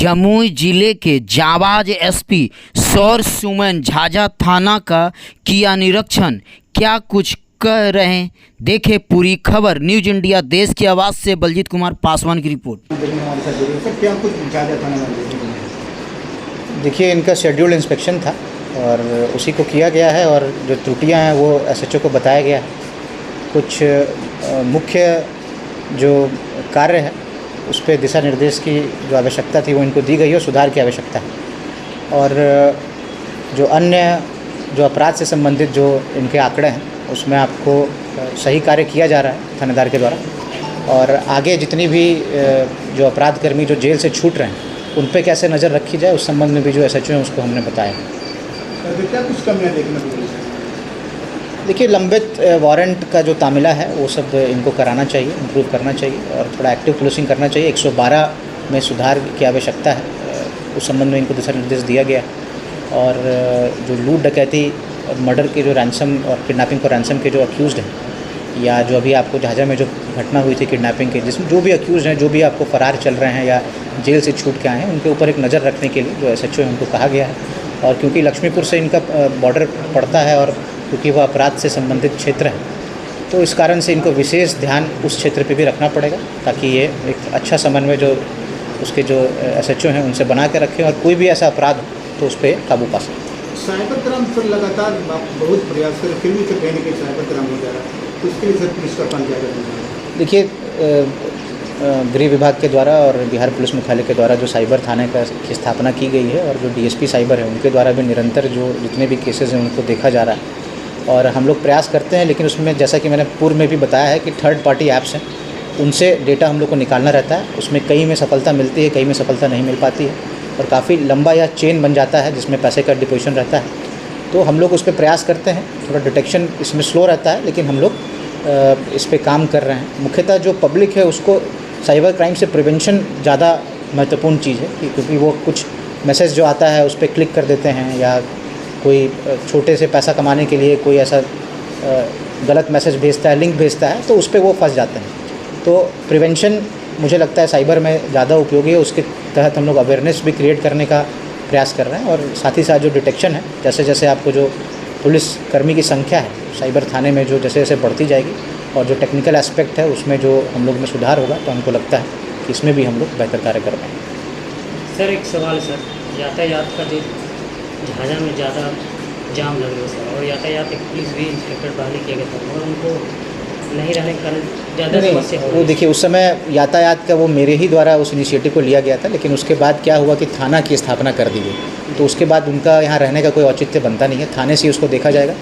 जमुई जिले के जाबाज एसपी सौर सुमन झाझा थाना का किया निरीक्षण, क्या कुछ कह रहे हैं, देखे पूरी खबर। न्यूज इंडिया देश की आवाज़ से बलजीत कुमार पासवान की रिपोर्ट। देखिए, इनका शेड्यूल्ड इंस्पेक्शन था और उसी को किया गया है और जो त्रुटियां हैं वो एसएचओ को बताया गया है। कुछ मुख्य जो कार्य है उस पर दिशा निर्देश की जो आवश्यकता थी वो इनको दी गई है और सुधार की आवश्यकता है। और जो अन्य जो अपराध से संबंधित जो इनके आंकड़े हैं उसमें आपको सही कार्य किया जा रहा है थानेदार के द्वारा। और आगे जितनी भी जो अपराध कर्मी जो जेल से छूट रहे हैं उन पे कैसे नज़र रखी जाए उस संबंध में भी जो एसएचओ है उसको हमने बताया। क्या कुछ कमियाँ देखने को मिली? देखिए, लंबित वारंट का जो तामिला है वो सब इनको कराना चाहिए, इम्प्रूव करना चाहिए और थोड़ा एक्टिव पुलिसिंग करना चाहिए। 112 में सुधार की आवश्यकता है, उस संबंध में इनको दिशा निर्देश दिया गया। और जो लूट डकैती और मर्डर के जो रैंसम और किडनैपिंग फॉर रैंसम के जो अक्यूज़ड हैं या जो अभी आपको झाझा में जो घटना हुई थी किडनैपिंग के, जिसमें जो भी अक्यूज़ड हैं, जो भी आपको फ़रार चल रहे हैं या जेल से छूट के आए हैं, उनके ऊपर एक नज़र रखने के लिए जो एसएचओ है उनको कहा गया है। और क्योंकि लक्ष्मीपुर से इनका बॉर्डर पड़ता है और क्योंकि वह अपराध से संबंधित क्षेत्र है तो इस कारण से इनको विशेष ध्यान उस क्षेत्र पे भी रखना पड़ेगा ताकि ये एक अच्छा समन्वय जो उसके जो एसएचओ हैं उनसे बना के रखें और कोई भी ऐसा अपराध हो तो उस पर काबू पा सकें। साइबर क्राइम पर लगातार बहुत प्रयास करें, फिर भी तो कहीं ना कहीं साइबर क्राइम हो जा रहा है, तो उसके लिए सर पुलिस का काम क्या करना? देखिए, गृह विभाग के द्वारा और बिहार पुलिस मुख्यालय के द्वारा जो साइबर थाने की स्थापना की गई है और जो डीएसपी साइबर है उनके द्वारा भी निरंतर जो जितने भी केसेस हैं उनको देखा जा रहा है और हम लोग प्रयास करते हैं। लेकिन उसमें जैसा कि मैंने पूर्व में भी बताया है कि थर्ड पार्टी ऐप्स हैं, उनसे डेटा हम लोग को निकालना रहता है। उसमें कई में सफलता मिलती है, कई में सफलता नहीं मिल पाती है और काफ़ी लंबा या चेन बन जाता है जिसमें पैसे का डिपोजिशन रहता है। तो हम लोग उस पर प्रयास करते हैं। थोड़ा डिटेक्शन इसमें स्लो रहता है लेकिन हम लोग इस पर काम कर रहे हैं। मुख्यतः जो पब्लिक है उसको साइबर क्राइम से प्रिवेंशन ज़्यादा महत्वपूर्ण चीज़ है क्योंकि वो कुछ मैसेज जो आता है उस पर क्लिक कर देते हैं या कोई छोटे से पैसा कमाने के लिए कोई ऐसा गलत मैसेज भेजता है, लिंक भेजता है तो उस पर वो फंस जाते हैं। तो प्रिवेंशन मुझे लगता है साइबर में ज़्यादा उपयोगी है। उसके तहत हम लोग अवेयरनेस भी क्रिएट करने का प्रयास कर रहे हैं और साथ ही साथ जो डिटेक्शन है, जैसे जैसे आपको जो पुलिस कर्मी की संख्या है साइबर थाने में जो जैसे जैसे बढ़ती जाएगी और जो टेक्निकल एस्पेक्ट है उसमें जो हम लोग में सुधार होगा तो हमको लगता है कि इसमें भी हम लोग बेहतर कार्य कर पाएंगे। सर एक सवाल सर, यातायात का जो झाझा में ज़्यादा जाम लग रहा है सर और यातायात एक पुलिस भी इंस्पेक्टर बहाली किया गया था और उनको नहीं रहने के कारण ज़्यादा समस्या हो रही है। वो देखिए, उस समय यातायात का वो मेरे ही द्वारा उस इनिशिएटिव को लिया गया था लेकिन उसके बाद क्या हुआ कि थाना की स्थापना कर दी गई तो उसके बाद उनका यहाँ रहने का कोई औचित्य बनता नहीं है। थाने से उसको देखा जाएगा।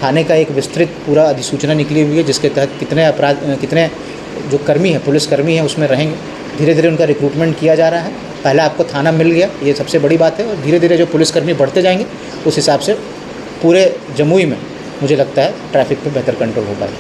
थाने का एक विस्तृत पूरा अधिसूचना निकली हुई है जिसके तहत कितने जो कर्मी हैं, पुलिस कर्मी हैं उसमें रहेंगे। धीरे धीरे उनका रिक्रूटमेंट किया जा रहा है। पहले आपको थाना मिल गया, ये सबसे बड़ी बात है और धीरे धीरे जो पुलिसकर्मी बढ़ते जाएंगे उस हिसाब से पूरे जमुई में मुझे लगता है ट्रैफिक पे बेहतर कंट्रोल हो पाएगा।